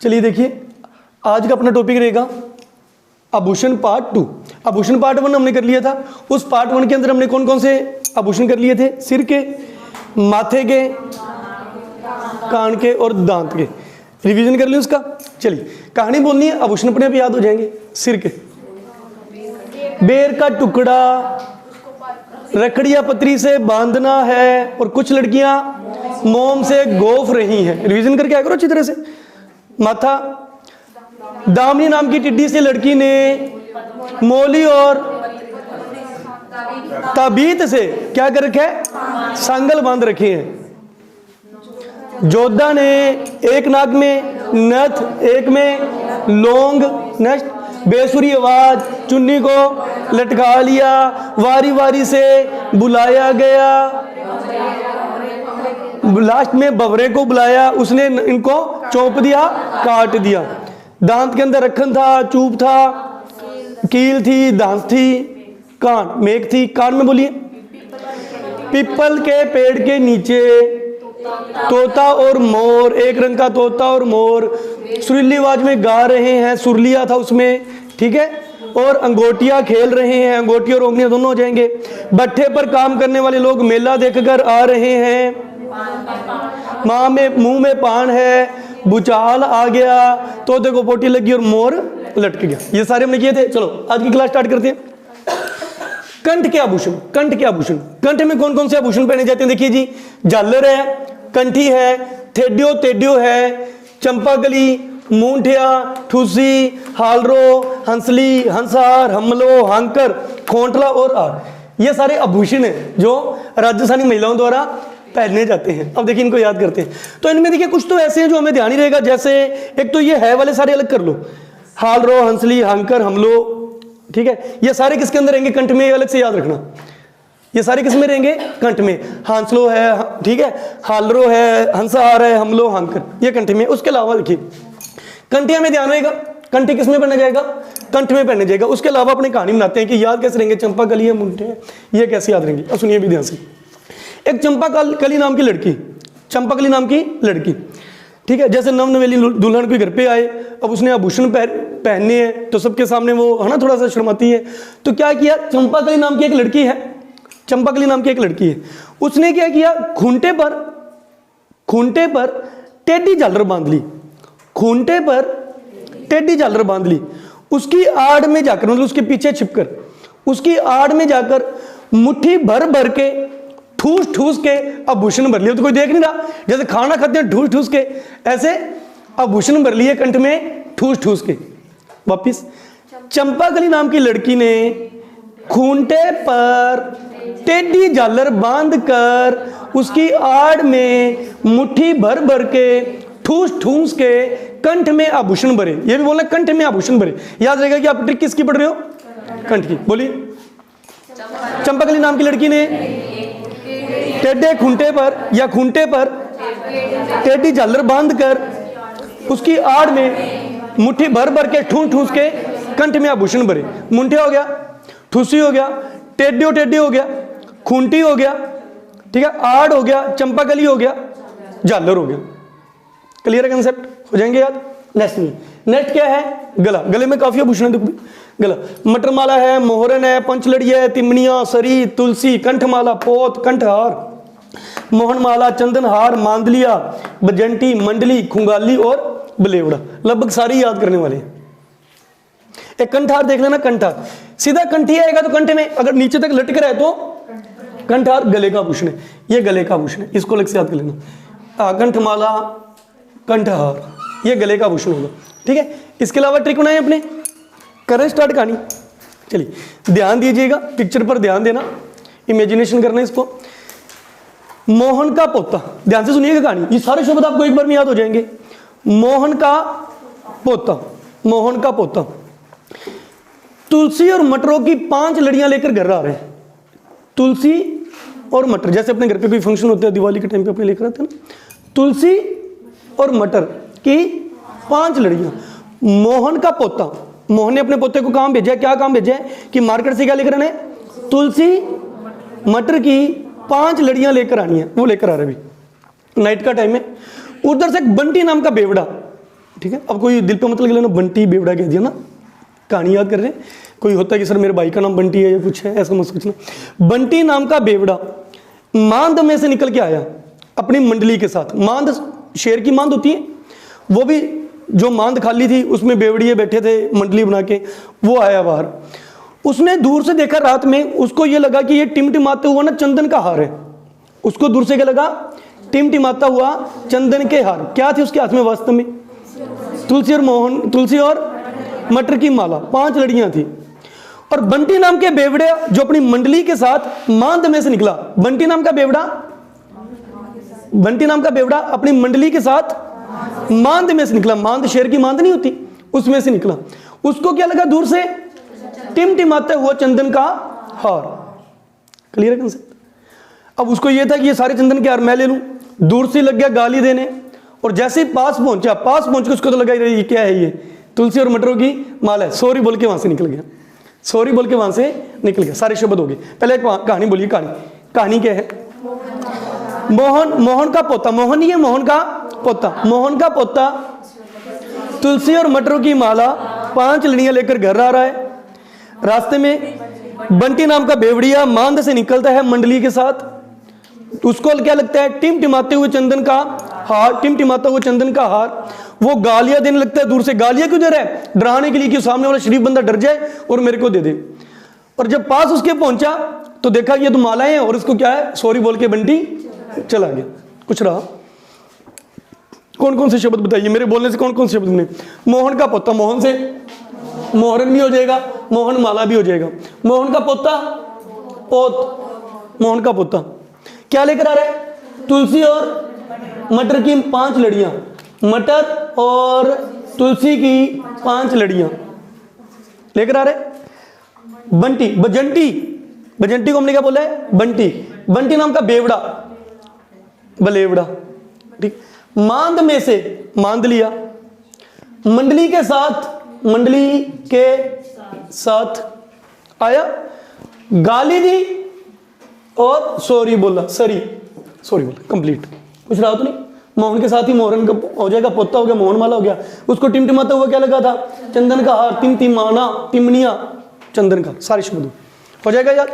चलिए देखिए, आज का अपना टॉपिक रहेगा आभूषण पार्ट 2। आभूषण पार्ट 1 हमने कर लिया था। उस पार्ट 1 के अंदर हमने कौन कौन से आभूषण कर लिए थे? सिर के, माथे के, कान के और दांत के। रिवीजन कर लिया उसका। चलिए कहानी बोलनी है, आभूषण अपने आप याद हो जाएंगे। सिर के, बेर का टुकड़ा रखड़िया पत्री से बांधना है और कुछ लड़कियां मोम से गोफ रही हैं। रिवीजन करके आया करो अच्छी तरह से। माथा, दामिनी नाम की टिड्डी से लड़की ने मोली और ताबीत से क्या कर रखे है? सांगल बांध रखे हैं। जोधा ने एक नाक में नथ, एक में लौंग। नेक्स्ट, बेसुरी आवाज, चुन्नी को लटका लिया, वारी वारी से बुलाया गया। लास्ट में बबरे को बुलाया, उसने इनको चौंप दिया, काट दिया। दांत के अंदर रखन था, चूप था, कील थी, दांत थी, कान, मेघ थी। कान में बोलिए। पीपल के पेड़ के नीचे तोता और मोर, एक रंग का तोता और मोर सुरीली आवाज में गा रहे हैं। सुरलिया था उसमें, ठीक है। और अंगोटियां खेल रहे हैं, अंगोटियां और ओंगलियां दोनों हो जाएंगे। भट्ठे पर काम करने वाले लोग मेला देखकर आ रहे हैं। माँ में मुंह में पान है, भूचाल आ गया, तोते को पोटी लगी और मोर लटक गया। ये सारे हमने किए थे। चलो आज की क्लास स्टार्ट करते हैं। कंठ के आभूषण। कंठ के आभूषण, कंठ में कौन कौन से आभूषण पहने जाते हैं? देखिए जी, झालर है, कंठी है, थेड्यो तेड्यो है, चंपाकली, मूंठिया, ठूसी, हालरो, हंसली, हंसहार, हमलो, हांकर, खोंटला और आर। ये सारे आभूषण हैं जो राजस्थानी महिलाओं द्वारा पहने जाते हैं। अब देखिए इनको याद करते हैं। तो इनमें देखिए कुछ तो ऐसे हैं जो हमें ध्यान ही रहेगा। जैसे एक तो ये है वाले सारे अलग कर लो, हालरो, हंसली, हांकर, हमलो, ठीक है। ये सारे किसके अंदर रहेंगे? कंठ में। अलग से याद रखना, ये सारे किस में रहेंगे? कंठ में। हांसलो है, ठीक है, हालरो है, हंसहार है, हमलो, हांकर, ये कंठ में। उसके अलावा देखिए कंठिया में ध्यान रहेगा। कंठी किस में पहना जाएगा? कंठ में पहने जाएगा। उसके अलावा अपनी कहानी बनाते हैं कि याद कैसे रहेंगे। चंपाकली है, मुंठे है, ये कैसे याद रहेंगे? अब सुनिए भी ध्यान से। एक चंपाकली नाम की लड़की, चंपाकली नाम की लड़की, ठीक है। जैसे नवनवेली दुल्हन के घर पे आए, अब उसने आभूषण पहनने हैं तो सबके सामने वो है ना थोड़ा सा शर्माती है। तो क्या किया? चंपाकली नाम की एक लड़की है, चंपाकली नाम की एक लड़की है, उसने क्या किया? खूंटे पर टेढ़ी झालर बांध ली। खूंटे पर टेढ़ी झालर बांध ली। उसकी आड़ में जाकर, मतलब उसके पीछे छिपकर, उसकी आड़ में जाकर मुट्ठी भर भर के, ठूस ठूस के आभूषण भर लिए। तो कोई देख नहीं रहा, जैसे खाना खाते हैं ठूस ठूस के, ऐसे आभूषण भर लिए कंठ में ठूस ठूस के। वापिस, चंपाकली नाम की लड़की ने खूंटे पर टेढ़ी झालर बांध कर उसकी आड़ में मुट्ठी भर भर के, ठूस ठूस के कंठ में आभूषण भरे। ये भी बोलना, कंठ में आभूषण भरे। याद रहेगा कि आप ट्रिक किसकी पढ़ रहे हो? कंठ की। बोलिए। चंपाकली नाम की लड़की ने टेढ़े खूंटे पर या खूंटे पर टेढ़ी झालर बांध कर उसकी आड़ में मुट्ठी भर भर के, ठूस ठूस के कंठ में आभूषण भरे। मुंठिया हो गया, ठूसी हो गया, टेढ़ियो टेढ़ी हो गया, खूंटी हो गया, ठीक है, आड़ हो गया, चंपाकली हो गया, झालर हो गया। क्लियर है कंसेप्ट? हो जाएंगे याद। नेक्स्ट क्या है? गला। गले में काफी आभूषण है। देखो गला, मटरमाला है, मोहरन है, पंचलड़ी है, तिमनिया, सरी, तुलसी, कंठमाला, पोत, कंठहार, मोहनमाला, चंदनहार, मांदलिया, बजंटी, मंडली, खुंगाली और बलेवड़ा। लगभग सारे याद करने वाले हैं। एक कंठहार देख लेना। कंठहार सीधा कंठी आएगा तो कंठ में, अगर नीचे तक लटक रहा है तो कंठहार गले का आभूषण है। ये गले का आभूषण है, इसको अलग से याद कर लेना। कंठमाला, कंठहार, ये गले का आभूषण होगा, ठीक है। इसके अलावा ट्रिक बनाए अपने, करें स्टार्ट कहानी। चलिए ध्यान दीजिएगा, पिक्चर पर ध्यान देना, इमेजिनेशन करना इसको। मोहन का पोता, ध्यान से सुनिएगा कहानी। ये सारे शब्द आपको एक बार में याद हो जाएंगे। मोहन का पोता, मोहन का पोता तुलसी और मटरों की 5 लड़ियां लेकर घर आ रहे हैं। तुलसी और मटर, जैसे अपने घर पे कोई फंक्शन होता है दिवाली के टाइम पे अपने लेकर आते हैं ना, तुलसी और मटर की 5 लड़ियां। मोहन का पोता, मोहन ने अपने पोते को काम भेजा है। क्या काम भेजा है? कि मार्केट से क्या लेकर आने? तुलसी मटर की 5 लड़ियां लेकर आनी है। वो लेकर आ रहे, अभी नाइट का टाइम है। उधर से एक बंटी नाम का बेवड़ा, ठीक है। अब कोई दिल पे मत लग लेना, बंटी बेवड़ा कह दिया ना, कहानी याद कर रहे हैं। कोई होता है कि सर मेरे भाई का नाम बंटी है या कुछ है, ऐसा मत सोचना। बंटी नाम का बेवड़ा मांद में से निकल के आया अपनी मंडली के साथ। मांद शेर की मांद होती है, वो भी जो मांद खाली थी उसमें बेवड़िए बैठे थे मंडली बना के, वो आया बाहर। उसने दूर से देखा रात में, उसको ये लगा कि ये टिमटिमाते हुआ ना चंदन का हार है। उसको दूर से क्या लगा? टिमटिमाता हुआ चंदन के हार। क्या थे उसके हाथ में वास्तव में? तुलसी और मटर की माला, 5 लड़ियां थी। और बंटी नाम के बेवड़े जो अपनी मंडली के साथ मांद में से निकला, बंटी नाम का बेवड़ा अपनी मंडली के साथ मांद में से निकला। मांद शेर की मांद नहीं होती, उसमें से निकला। उसको क्या लगा? दूर से टिमटिमाते हुआ चंदन का हार। क्लियर है कंसेप्ट? अब उसको यह था कि ये सारे चंदन के हार मैं ले लूं। दूर से लग गया गाली देने, और जैसे ही पास पहुंच के उसको तो लगा ये क्या है, ये तुलसी और मटरों की माला है। सॉरी बोल के वहां से निकल गया। सारे शब्द हो गए। पहले एक कहानी बोलिए। कहानी क्या है? मोहन का पोता, मोहन नहीं है, मोहन का पोता तुलसी और मटरों की माला 5 लड़ियां लेकर घर आ रहा है। रास्ते में बंटी नाम का बेवड़िया मांद से निकलता है मंडली के साथ। उसको क्या लगता है? टिमटिमाता हुआ चंदन का हार। वो गालियां देने लगता है दूर से। गालियां क्यों दे रहा है? डराने के लिए कि सामने वाला शरीफ बंदा डर जाए और मेरे को दे दे। और जब पास उसके पहुंचा तो देखा कि ये तो मालाएं हैं, और इसको क्या है, सॉरी बोल के बंटी चला गया। कुछ रहा? कौन कौन से शब्द बताइए, मेरे बोलने से कौन कौन से शब्द बने? मोहन का पोता, मोहन से मोहरन भी हो जाएगा, मोहन माला भी हो जाएगा। मोहन का पोता, मोहन का पोता क्या लेकर आ रहा है? तुलसी और मटर की 5 लड़ियां, मटर और तुलसी की 5 लड़ियां लेकर आ रहे। बजंटी को हमने क्या बोला है? बंटी नाम का बेवड़ा, बलेवड़ा, ठीक। मांद में से मांद लिया, मंडली के साथ आया, गाली दी और सॉरी बोला कंप्लीट। कुछ रहा तो नहीं? मोहन के साथ ही मोहरन का हो जाएगा, पोता हो गया, मोहन माला हो गया। उसको टिमटिमाता हुआ क्या लगा था? चंदन का हार, टिमनिया चंदन का, सारे शब्द हो जाएगा यार।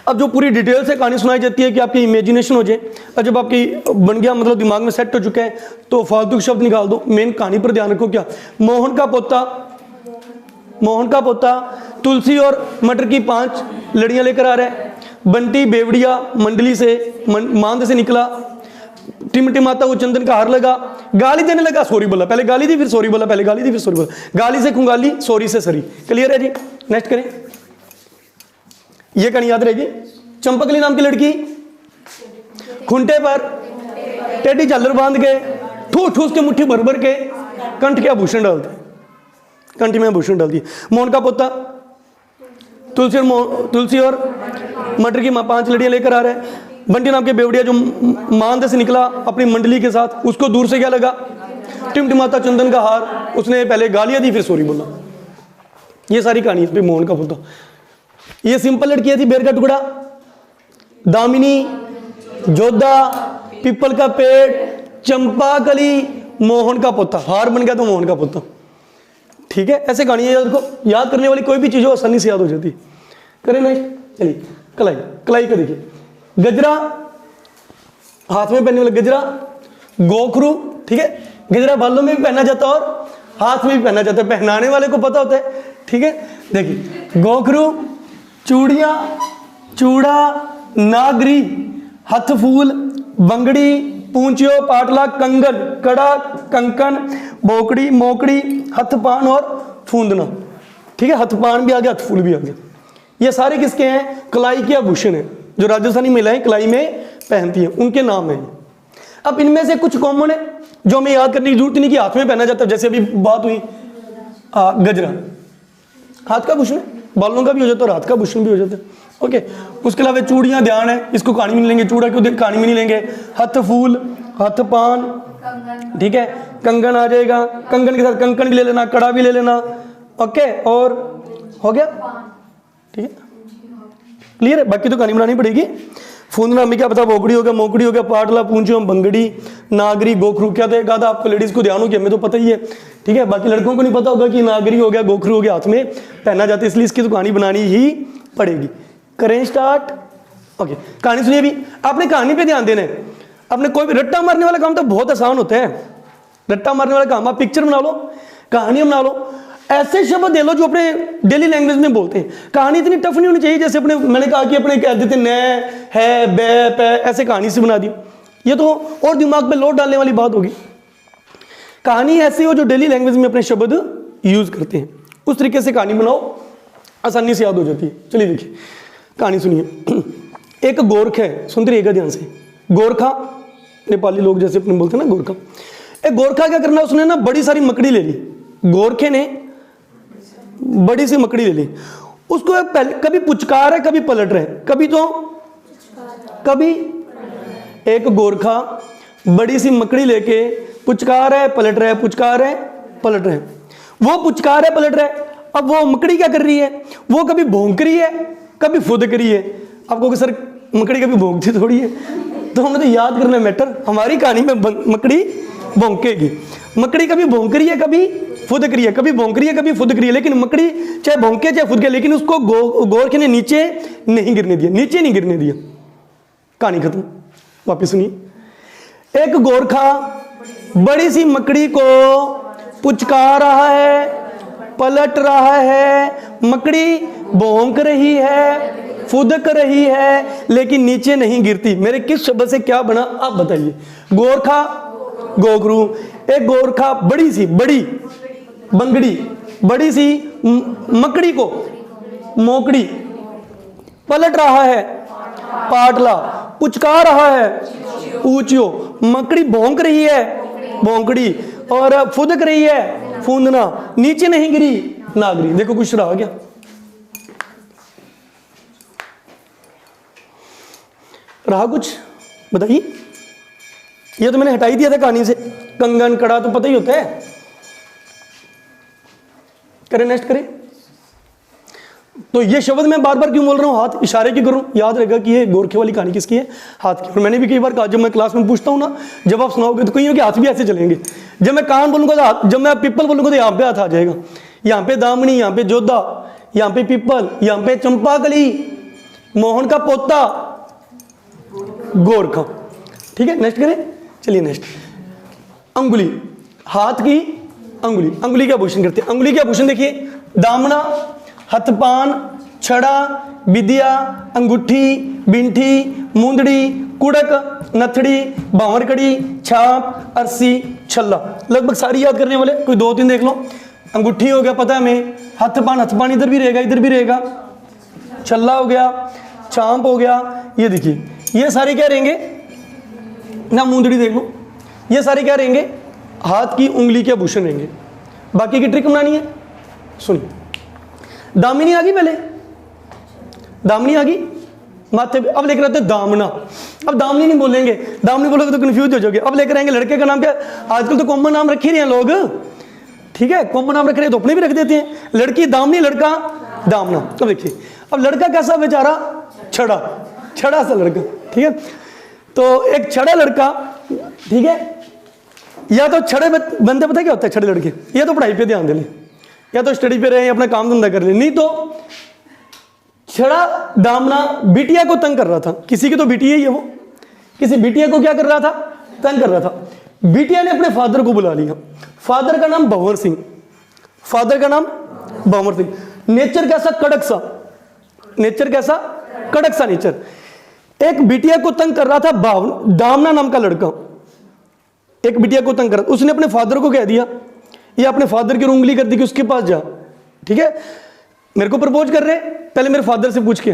अब जो पूरी डिटेल से कहानी सुनाई जाती है कि आपकी इमेजिनेशन हो जाए, और जब आपकी बन गया, मतलब दिमाग में सेट हो चुका है, तो फालतू शब्द निकाल दो, मेन कहानी पर ध्यान रखो। क्या? मोहन का पोता तुलसी और मटर की 5 लड़ियां लेकर आ रहा है। बंटी बेवड़िया मंडली से मांद से निकला, टिमटिमाता वो चंदन का हार लगा, गाली देने लगा, सॉरी बोला, पहले गाली दी फिर सॉरी बोला, गाली से खुंगाली, सॉरी से सरी। क्लियर है जी? नेक्स्ट करें। ये कहानी याद रहेगी। चंपकली नाम की लड़की खूंटे पर टेढ़ी झालर बांध के ठूस के मुट्ठी भर के कंठ में आभूषण डालती। मोहन का पोता तुलसी और मटर की 5 लड़ियां लेकर आ रहे हैं। बंटी नाम के बेवड़िया जो मांद से निकला अपनी मंडली के साथ, उसको दूर से क्या लगा? टिमटिमाता चंदन का हार। उसने पहले गालियां दी फिर सॉरी बोला। ये सारी कहानी इस पे मोहन का पोता। ये सिंपल लड़कियां थी, बेर का टुकड़ा, दामिनी, जोधा, पीपल का पेड़, चंपाकली, मोहन का पोता। हार बन गया तो मोहन का पोता। ठीक है, ऐसे कहानी याद करने वाली कोई भी चीज हो आसानी से याद हो जाती है। करें नेक्स्ट, चलिए। कलाई का देखिए, गजरा, हाथ में पहनने वाला गजरा, गोखरू, ठीक है। गजरा बालों में भी पहना जाता है और हाथ में भी पहना जाता है, पहनाने वाले को पता होता है, ठीक है। देखिए, गोखरू, चूड़ियां, चूड़ा, नागरी, हथ फूल, बंगड़ी, पूंचियो, पाटला, कंगन, कड़ा, कंकन, बोकड़ी, मोकड़ी, हथपान और फूंदना। ठीक है, हथपान भी आ गया, हथ फूल भी आ गया। ये सारे किसके हैं? कलाई के आभूषण है, जो राजस्थानी महिलाएं कलाई में पहनती हैं, उनके नाम है। अब इनमें से कुछ कॉमन है जो हमें याद करने की जरूरत नहीं कि हाथ में पहना जाता है। जैसे अभी बात हुई गजरा, हाथ का आभूषण है, बालों का भी हो जाता है और हाथ का आभूषण भी हो जाता है। ओके, उसके अलावा चूड़ियां, ध्यान है, इसको कहानी में नहीं लेंगे, चूड़ा क्यों कहानी में नहीं लेंगे। हथ फूल, हथ पान, ठीक है, कंगन आ जाएगा, कंगन के साथ कंकन भी ले लेना, कड़ा भी ले लेना। ओके, और हो गया, ठीक है, क्लियर है। बाकी तो कहानी बनानी पड़ेगी। फूंदना में क्या पता बोगड़ी हो गया, मोकड़ी हो गया, पाटला, पूंछो, बंगड़ी, नागरी, गोखरू। क्या तो एक आधा आपको लेडीज को ध्यान हो गया, हमें तो पता ही है, ठीक है। बाकी लड़कों को नहीं पता होगा कि नागरी हो गया, गोखरू हो गया, हाथ में पहना जाता है, इसलिए इसकी तो कहानी बनानी ही पड़ेगी। करें स्टार्ट। ओके, कहानी सुनिए। भी आपने कहानी पे ध्यान देना है। आपने कोई भी रट्टा मारने वाला काम तो बहुत आसान होता है। रट्टा मारने वाला काम, आप पिक्चर बना लो, कहानी बना लो, ऐसे शब्द दे लो जो अपने डेली लैंग्वेज में बोलते हैं। कहानी इतनी टफ नहीं होनी चाहिए जैसे अपने, मैंने कहा कि अपने कह देते न है बे पे, ऐसे कहानी से बना दी, ये तो और दिमाग पे लोड डालने वाली बात होगी। कहानी ऐसी हो जो डेली लैंग्वेज में अपने शब्द यूज करते हैं, उस तरीके से कहानी बनाओ, आसानी से याद हो जाती है। चलिए देखिए कहानी सुनिए। एक गोरख है, सुनते रहिएगा ध्यान से। गोरखा, नेपाली लोग जैसे अपने बोलते हैं ना गोरखा। एक गोरखा क्या करना, उसने ना बड़ी सारी मकड़ी ले ली। गोरखे ने बड़ी सी मकड़ी ले ली, उसको कभी पुचकार है कभी पलट रहे, कभी तो कभी। एक गोरखा बड़ी सी मकड़ी लेके पुचकार है पलट रहा है, पुचकार है पलट रहा है। वो पुचकार है पलट रहा है, अब वो मकड़ी क्या कर रही है, वो कभी भौंक रही है कभी फुदक रही है। आपको कि सर मकड़ी कभी भौंकती थोड़ी है, तो हमें तो याद करना मैटर। हमारी कहानी में मकड़ी भौंकेगी, मकड़ी कभी भौंक रही है कभी फुदक रही है, कभी भौंक रही है कभी फुदक रही है, लेकिन मकड़ी चाहे भौंके चाहे फुदके, लेकिन उसको गोरखे ने नीचे नहीं गिरने दिया, नीचे नहीं गिरने दिया। कहानी खत्म। वापिस सुनिए। एक गोरखा बड़ी सी मकड़ी को पुचकार रहा है, पलट रहा है, मकड़ी भौंक रही है, फुदक रही है, लेकिन नीचे नहीं गिरती। मेरे किस शब्द से क्या बना आप बताइए। गोरखा, गोखरू। एक गोरखा बड़ी सी, बड़ी बंगड़ी, बड़ी सी मकड़ी को मोकड़ी, पलट रहा है पाटला, पुचका रहा है पूछियो, मकड़ी भौंक रही है भौंकड़ी, और फुदक रही है फूंदना, नीचे नहीं गिरी नागरी। देखो कुछ रहा क्या, रहा कुछ बताइए। ये तो मैंने हटाई दिया था कहानी से। कंगन कड़ा तो पता ही होता है। करें नेक्स्ट करें। तो ये शब्द मैं बार बार क्यों बोल रहा हूं, हाथ इशारे की करूं, याद रहेगा कि ये गोरखे वाली कहानी किसकी है, हाथ की। और मैंने भी कई बार कहा, जब मैं क्लास में पूछता हूं ना, जब आप सुनाओगे तो कहीं कि हाथ भी ऐसे चलेंगे। जब मैं कान बोलूंगा तो हाथ, जब मैं पिपल बोलूंगा तो यहां पे हाथ आ जाएगा, यहां पे दामनी, यहां पे जोधा, यहां पे पिपल, यहां पे चंपाकली, मोहन का पोता, गोरखा। ठीक है, नेक्स्ट करें। चलिए नेक्स्ट। अंगुली, हाथ की अंगुली। अंगुली क्या भूषण करते हैं, अंगुली क्या भूषण देखिए। दामना, हथपान, छड़ा, विद्या, अंगूठी, बिंठी, मुंदड़ी, कुड़क, नथड़ी, बावरकड़ी, छाप, अरसी, छल्ला। लगभग सारी याद करने वाले, कोई दो तीन देख लो। अंगूठी हो गया पता है हमें, हथपान, हथपान इधर भी रहेगा इधर भी रहेगा, छल्ला हो गया, छाप हो गया, ये देखिए ये सारे क्या रहेंगे ना, मुंदड़ी देख लो, ये सारे क्या रहेंगे, हाथ की उंगली के आभूषण रहेंगे। बाकी की ट्रिक बनानी है, सुनिए। दामिनी आ गई, पहले दामिनी आ गई माथे पे, अब लेकर आते हैं दामना। अब दामनी नहीं बोलेंगे, दामनी बोलोगे तो कंफ्यूज हो जाओगे। अब लेकर आएंगे लड़के का नाम क्या, आजकल तो कॉमन नाम रख ही रहे हैं लोग, ठीक है, कॉमन नाम रख रहे हैं तो अपने भी रख देते हैं। लड़की दामनी, लड़का दामना। अब देखिए, अब लड़का कैसा बेचारा, छड़ा, छड़ा सा लड़का, ठीक है। तो एक छड़ा लड़का, ठीक है, या तो छड़े बंदे पता क्या होता है, छड़े लड़के या तो पढ़ाई पे ध्यान दे ले, या तो स्टडी पे रहे, अपना काम धंधा कर ले, नहीं तो छड़ा दामना बिटिया को तंग कर रहा था। किसी की तो बिटिया ही है वो, किसी बिटिया को क्या कर रहा था, तंग कर रहा था। बिटिया ने अपने फादर को बुला लिया, फादर का नाम भंवर सिंह, फादर का नाम भंवर सिंह। नेचर कैसा, कड़क सा, नेचर कैसा, कड़क सा नेचर। एक बिटिया को तंग कर रहा था दामना नाम का लड़का, एक बिटिया को तंग कर रहा, उसने अपने फादर को कह दिया, ये अपने फादर की उंगली कर दी कि उसके पास जा, ठीक है, मेरे को प्रपोज कर रहे, पहले मेरे फादर से पूछ के।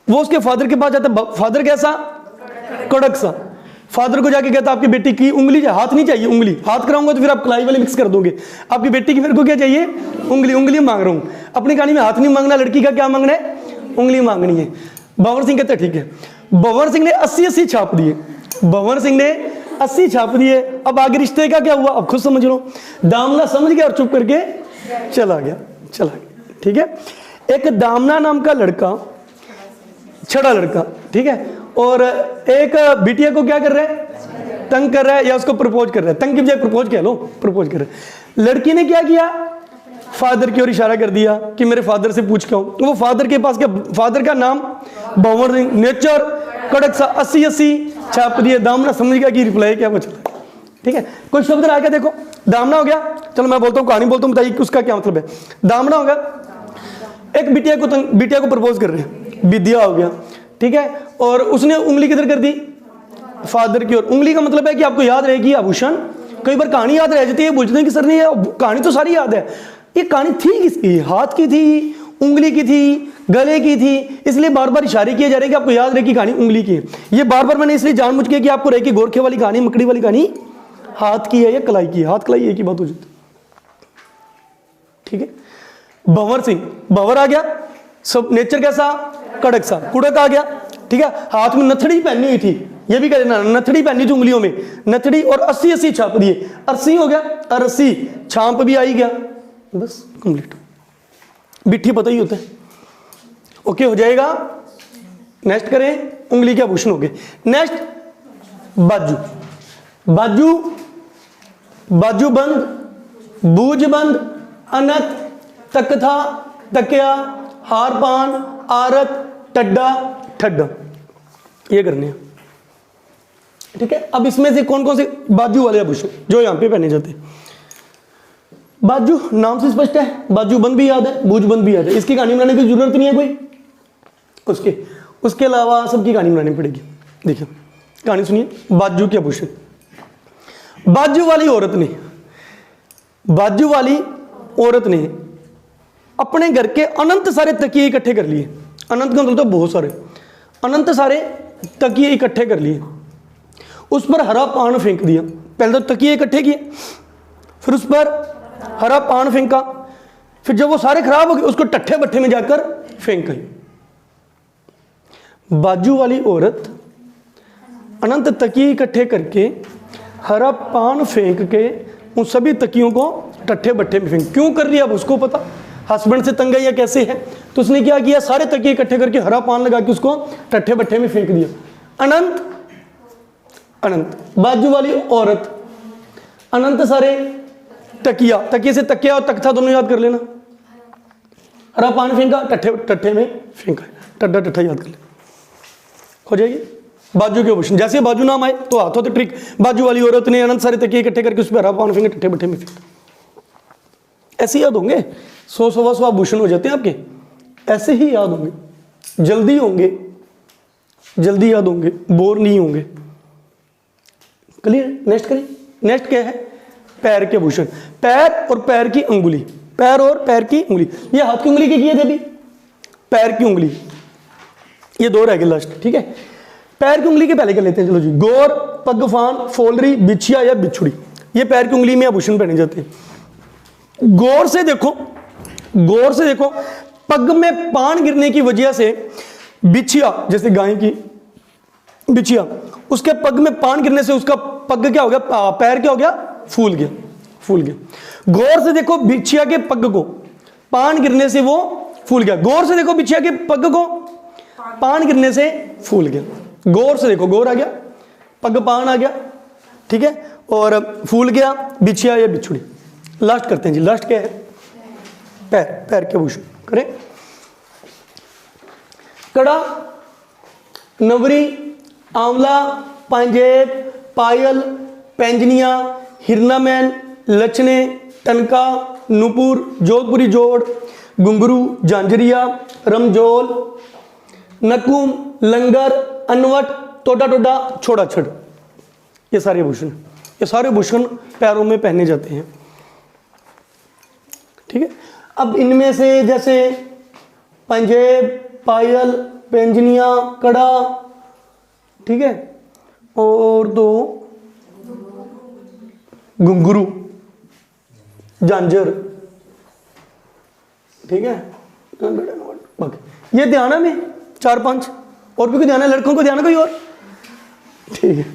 वो उसके फादर के पास जाता, फादर कैसा, कड़क सा। फादर को जाके कहता आपकी बेटी की उंगली, हाथ नहीं चाहिए, उंगली, हाथ कराऊंगा तो फिर आप कलाई वाले मिक्स कर दोगे, आपकी बेटी की मेरे को क्या चाहिए, उंगली, उंगली मांग रहा हूं। अपनी कहानी में हाथ नहीं मांगना, लड़की का क्या मांगना है, उंगली मांगनी है। भंवर सिंह कहते ठीक है। भंवर सिंह ने 80 छाप दिए, भंवर सिंह ने 80 छाप दिए। अब आगे रिश्ते का क्या हुआ अब खुद समझ लो। दामना समझ गया और चुप करके चला गया, चला गया, ठीक है। एक दामना नाम का लड़का, छड़ा लड़का, ठीक है, और एक बिटिया को क्या कर रहा है, तंग कर रहा है या उसको प्रपोज कर रहा है, तंग की बजाय प्रपोज कह लो, प्रपोज कर रहा है। लड़की ने क्या किया, फादर की ओर इशारा कर दिया कि मेरे फादर से पूछ के आओ। वो फादर के पास क्या, फादर का नाम भंवर सिंह, नेचर कड़क सा 80 छाप दिए। दामना समझ गया कि रिप्लाई क्या बचा, ठीक है। कोई शब्द आ गया, देखो दामना हो गया, चलो मैं बोलता हूँ, कहानी बोलता हूँ, बताइए कि उसका क्या मतलब है। दामना हो गया, एक बिटिया को प्रपोज कर रहे हैं, विद्या हो गया, ठीक है। और उसने उंगली किधर कर दी, फादर की ओर। उंगली का मतलब है कि आपको याद रहेगी आभूषण। कई बार कहानी याद रह जाती है, बोलते हैं कि सर नहीं है, कहानी तो सारी याद है। ये कहानी थी किसकी, हाथ की थी, उंगली की थी, गले की थी, इसलिए बार बार इशारे किए जा रहे हैं कि आपको याद रहे कि कहानी उंगली की है। ये बार बार मैंने इसलिए जानबूझ के कि आपको रहे कि गोरखे वाली कहानी, मकड़ी वाली कहानी हाथ की है या कलाई की है। हाथ कलाई एक ही बात हो जाती, ठीक है। भंवर सिंह, भंवर आ गया, सब नेचर कैसा, कड़क सा, कुड़क आ गया, ठीक है। हाथ में नथड़ी पहनी हुई थी, ये भी कह देना, नथड़ी पहनी थी उंगलियों में, नथड़ी, और 80 छाप दिए, 80 हो गया, 80 छाप भी आई गया, बस कंप्लीट। बिट्ठी पता ही होता है, ओके हो जाएगा। नेक्स्ट करें, उंगली के आभूषण हो गए। नेक्स्ट बाजू, बाजू, बाजू बंद, बूझ बंद, अनत, तकथा, तकिया, हार पान, आरत, टड्डा, ठड्डा, ये करने हैं, ठीक है। अब इसमें से कौन कौन से बाजू वाले आभूषण जो यहां पे पहने जाते हैं। बाजू नाम से स्पष्ट है, बाजू बंद भी याद है, बूझ बंद भी याद है, इसकी कहानी बनाने की जरूरत नहीं है कोई, उसके अलावा सबकी कहानी बनानी पड़ेगी। देखिए कहानी सुनिए, बाजू के आभूषण। बाजू वाली औरत ने, बाजू वाली औरत ने अपने घर के अनंत सारे तकिए इकट्ठे कर लिए। अनंत का मतलब तो बहुत सारे, अनंत सारे तकिए इकट्ठे कर लिए, उस पर हरा पान फेंक दिया। पहले तो तकिए इकट्ठे किए, फिर उस पर हरा पान फेंका, फिर जब वो सारे खराब हो गए उसको टट्ठे बट्ठे में जाकर फेंक गई। बाजू वाली औरत अनंत तकिए इकट्ठे करके हरा पान फेंक के उन सभी तकियों को टट्ठे बट्ठे में फेंक, क्यों कर रही है अब उसको पता, हस्बैंड से तंग है या कैसे है, तो उसने क्या किया, सारे तकिए इकट्ठे करके हरा पान लगा के उसको टट्ठे बट्ठे में फेंक दिया। अनंत, अनंत, बाजू वाली औरत, अनंत सारे तकिया, तकिए से तकिया और तख्ता दोनों याद कर लेना, हरा पान फेंका, टट्ठे टट्ठे में फेंका, टड्डा टट्ठा याद कर ले, हो जाएगी। बाजू के आभूषण, जैसे बाजू नाम आए तो हाथों तो ट्रिक, बाजू वाली औरत ने अनंत सारे तकिए इकट्ठे करके उस पर हरा पान फेंके, टट्ठे बट्ठे में फेंका, ऐसे याद होंगे। 100 आभूषण हो जाते हैं आपके, ऐसे ही याद होंगे, जल्दी होंगे, जल्दी याद होंगे, बोर नहीं होंगे। क्लियर। नेक्स्ट करें। नेक्स्ट क्या है, पैर के आभूषण। पैर और पैर की अंगुली, पैर और पैर की उंगली, ये हाथ की उंगली के किए थे अभी, पैर की उंगली, ये दो रह गए लास्ट, ठीक है। पैर की उंगली के पहले कर लेते हैं, चलो जी। गौर, पगफान, फोलरी, बिछिया या बिछुड़ी, ये पैर की उंगली में आभूषण पहने जाते हैं। गौर से देखो, गौर से देखो, पग में पान गिरने की वजह से बिछिया, जैसे गाय की बिछिया, उसके पग में पान गिरने से उसका पग क्या हो गया, पैर क्या हो गया, फूल गया, फूल गया। गौर से देखो बिछिया के पग को, पान गिरने से वो फूल गया। गौर से देखो बिछिया के पग को, पान गिरने से फूल गया। गौर से देखो, गौर आ गया, पग पान आ गया, ठीक है, और फूल गया, बिछिया या बिछुड़ी। लास्ट करते हैं जी, लास्ट क्या है, पैर, पैर के आभूषण करें। कड़ा, नवरी, आंवला, पांजेब, पायल, पैंजनिया, हिरनामैन, लचने, टनका, नुपुर, जोधपुरी जोड़, घुंघरू, झांझरिया, रमजोल, नकुम, लंगर, अनवट, टोडा टोडा, छोड़ा छड़, ये सारे आभूषण, ये सारे आभूषण पैरों में पहने जाते हैं, ठीक है। अब इनमें से जैसे पंजेब, पायल, पैंजनिया, कड़ा, ठीक है, और दो घुंघरू, झांझर, ठीक है, ये ध्यान है में 4-5 और भी कोई ध्यान है, लड़कों को ध्यान है कोई और, ठीक है।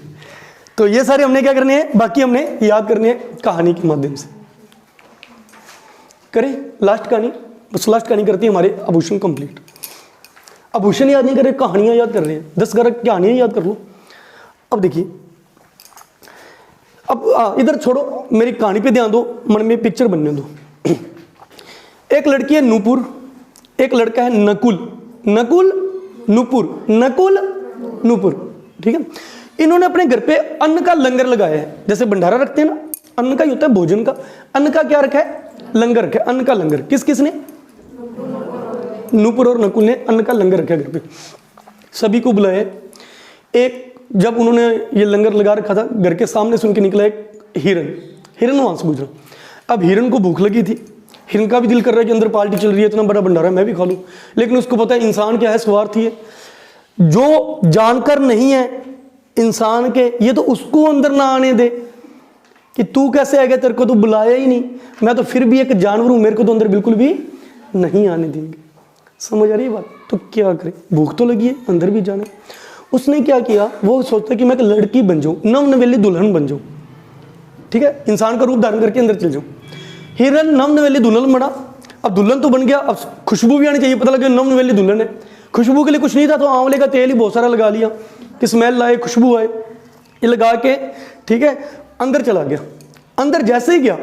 तो ये सारे हमने क्या करने हैं, बाकी हमने याद करने हैं कहानी के माध्यम से। करें लास्ट कहानी, बस लास्ट कहानी करती है हमारे आभूषण कंप्लीट। आभूषण याद नहीं कर रहे, कहानियां याद कर रहे हैं। 10 कहानियां याद कर लो। अब देखिए, अब इधर छोड़ो, मेरी कहानी पे ध्यान दो, मन में पिक्चर बनने दो। एक लड़की है नूपुर, एक लड़का है नकुल। नकुल नूपुर, नकुल नूपुर, ठीक है। इन्होंने अपने घर पे अन्न का लंगर लगाया है। जैसे भंडारा रखते हैं ना, अन्न का ही होता है, भोजन का। अन्न का क्या रखा है? लंगर रखा है। अन्न का लंगर किस किस ने? नूपुर और नकुल ने अन्न का लंगर रखा घर पे। सभी को बुलाया। एक जब उन्होंने ये लंगर लगा रखा था, घर के सामने से उनके निकला एक हिरन। हिरन वहां से गुजरा। अब हिरन को भूख लगी थी, हिरन का भी दिल कर रहा है कि अंदर पार्टी चल रही है, इतना बड़ा भंडारा मैं भी खा लूं। लेकिन उसको पता है इंसान क्या है, स्वार्थी है। जो जानकर नहीं है इंसान के, ये तो उसको अंदर ना आने दे कि तू कैसे आ गया, तेरे को तो बुलाया ही नहीं, मैं तो फिर भी एक जानवर हूं, मेरे को तो अंदर बिल्कुल भी नहीं आने देंगे। समझ आ रही है बात? तो क्या करे, भूख तो लगी है, अंदर भी जाना। उसने क्या किया, वो सोचता कि मैं एक लड़की बन जाऊं, नवनवेली दुल्हन बन जाऊं, ठीक है, इंसान का रूप धारण करके अंदर चल जाऊं। हिरन नवनवेली दुल्हन बना। अब दुल्हन तो बन गया, अब खुशबू भी आनी चाहिए। पता लगा नवनवेली दुल्हन है। खुशबू के लिए कुछ नहीं था, तो आंवले का तेल ही बहुत सारा लगा लिया कि स्मेल लाए, खुशबू आए। ये लगा के, ठीक है, अंदर चला गया। अंदर जैसे ही गया,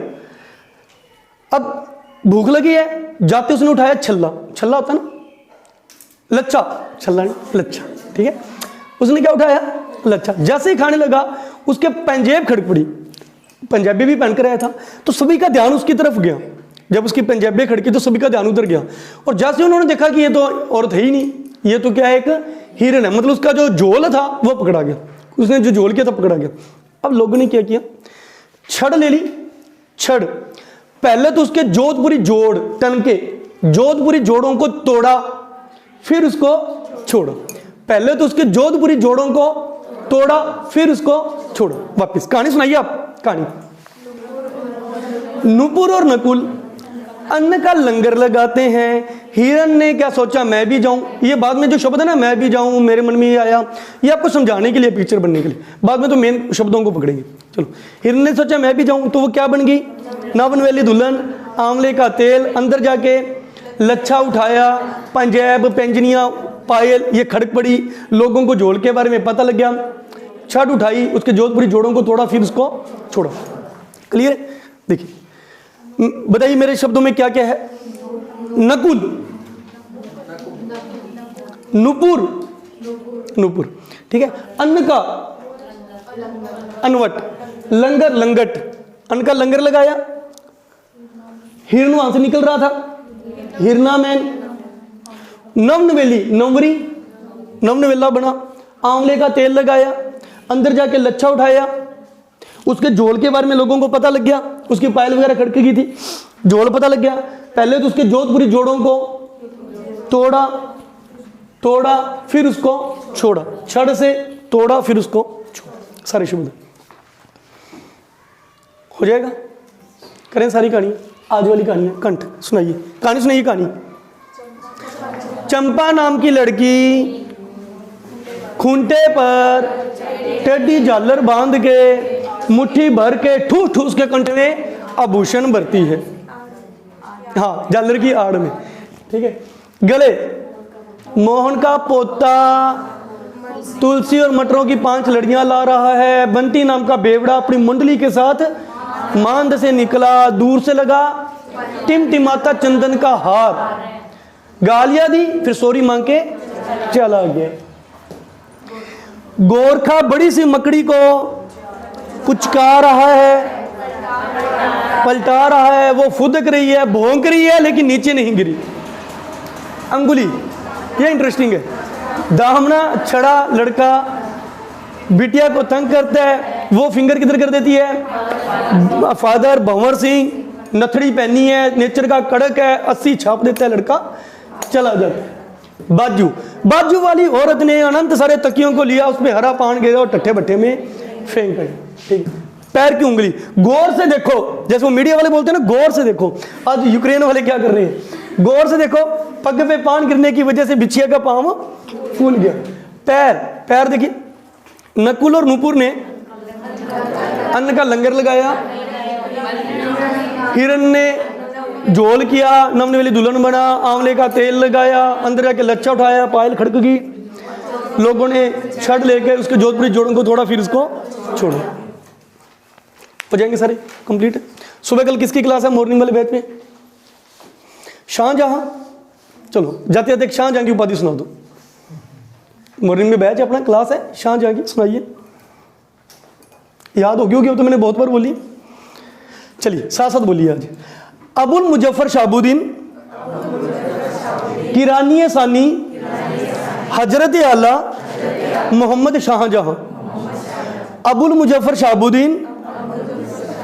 अब भूख लगी है, जाते उसने उठाया छल्ला। छल्ला होता ना, लच्छा, छल्ला नहीं लच्छा, ठीक है। उसने क्या उठाया? लच्छा। जैसे ही खाने लगा, उसके पंजेब खड़क पड़ी। पंजाबी भी पहन कर आया था, तो सभी का ध्यान उसकी तरफ गया। जब उसकी पंजाबी खड़की तो सभी का ध्यान उधर गया। और जैसे उन्होंने देखा कि ये तो औरत है ही नहीं, ये तो क्या है, एक हिरन है। मतलब उसका जो झोल था वो पकड़ा गया, उसने जो झोल किया था पकड़ा गया। अब लोगों ने क्या किया? छड़ ले ली। छड़ पहले तो उसके जोधपुरी जोड़ टन के जोधपुरी जोड़ों को तोड़ा, फिर उसको छोड़ा। पहले तो उसके जोधपुरी जोड़ों को तोड़ा, फिर उसको छोड़ा। वापिस कहानी सुनाइए आप। कहानी, नूपुर और नकुल अन्न का लंगर लगाते हैं। हिरन ने क्या सोचा, मैं भी जाऊं। ये बाद में जो शब्द है ना, मैं भी जाऊं, मेरे मन में ये आया, ये आपको समझाने के लिए, पिक्चर बनने के लिए। बाद में तो मेन शब्दों को पकड़ेंगे। चलो, हिरन ने सोचा मैं भी जाऊं, तो वो क्या बन गई? नवनवेली दुल्हन, आंवले का तेल, अंदर जाके लच्छा उठाया, पंजेब, पेंजनियां, पायल ये खड़क पड़ी। लोगों को झोल के बारे में पता लग गया। छड़ उठाई, उसके जोधपुरी जोड़ों को तोड़ा, फिर उसको छोड़ा। क्लियर? देखिए, बताइए मेरे शब्दों में क्या क्या है? नकुल, नूपुर, नूपुर, ठीक है। अन्न का अनवट, लंगर, लंगट। अन्न का लंगर लगाया, हिरण वहां से निकल रहा था, हिरना मैन। नवनवेली, नवरी, नवनवेला बना। आंवले का तेल लगाया, अंदर जाके लच्छा उठाया, उसके झोल के बारे में लोगों को पता लग गया। उसकी पायल वगैरह खड़क गई थी, झोल पता लग गया। पहले तो उसके जोधपुरी जोड़ों को तोड़ा, तोड़ा, फिर उसको छोड़ा। छड़ से तोड़ा, फिर उसको छोड़ा। सारे शब्द हो जाएगा। करें सारी कहानी। आज वाली कहानी है, कंठ सुनाइए, कहानी सुनाइए। कहानी, चंपा नाम की लड़की खूंटे पर टेढ़ी झालर बांध के मुट्ठी भर के ठूस ठूस के कंठ में आभूषण भरती है। हाँ, झालर की आड़ में, ठीक है। गले मोहन का पोता तुलसी और मटरों की 5 लड़ियां ला रहा है। बंटी नाम का बेवड़ा अपनी मुंडली के साथ मांद से निकला, दूर से लगा टिमटिमाता चंदन का हार। गालियां दी, फिर सॉरी मांग के चला गया। गोरखा बड़ी सी मकड़ी को कुचका रहा है, पलटा रहा है। वो फुदक रही है, भौंक रही है, लेकिन नीचे नहीं गिरी। अंगुली, ये इंटरेस्टिंग है। दामना छड़ा लड़का बिटिया को तंग करता है, वो फिंगर किधर कर देती है। फादर भंवर सिंह, नथड़ी पहनी है, नेचर का कड़क है, 80 छाप देता है, लड़का चला जाता है। बाजू, बाजू वाली औरत ने अनंत सारे तकियों को लिया, उसमें हरा पान गिरा और टट्ठे भट्ठे में फेंक गए। ठीक, पैर की उंगली, गौर से देखो, जैसे वो मीडिया वाले बोलते हैं ना, गौर से देखो। आज यूक्रेन वाले क्या कर रहे हैं, गौर से देखो। पग पे पान गिरने की वजह से बिछिया का पांव फूल गया। पैर, पैर देखिए। नकुल और नूपुर ने अन्न का लंगर लगाया, हिरन ने झोल किया, नमने वाली दुल्हन बना, आंवले का तेल लगाया, अंदर जाके लच्छा उठाया, पायल खड़क गई, लोगों ने छड़ लेके उसके जोधपुरी जोड़ों को तोड़ा, फिर उसको छोड़ो। हो जाएंगे सारे कंप्लीट। सुबह कल किसकी क्लास है मॉर्निंग वाले बैच में? शाहजहां। चलो जाते जाते एक शाहजहां की उपाधि सुना दो। मॉर्निंग में बैच अपना क्लास है शाहजहां की, सुनाइए। याद होगी होगी, तो मैंने बहुत बार बोली। चलिए साथ साथ बोलिए आज। अबुल मुजफ्फर शाहबुद्दीन किरानी सानी हजरत आला मोहम्मद शाहजहां। अबुल मुजफ्फर शाहबुद्दीन,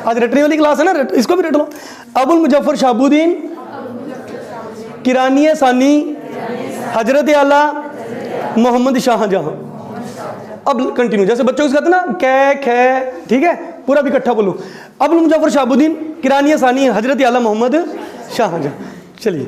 आज रटने वाली क्लास है ना, इसको भी रट लो। अबुल मुजफ्फर शाहबुद्दीन किरानी सानी हजरत आला मोहम्मद शाहजहां। अब कंटिन्यू, जैसे बच्चों को कहते हैं ना कै खे, ठीक है, पूरा भी इकट्ठा बोलो। अबुल मुजफ्फर शाहबुद्दीन किरानी सानी हजरत आला मोहम्मद शाहजहां। चलिए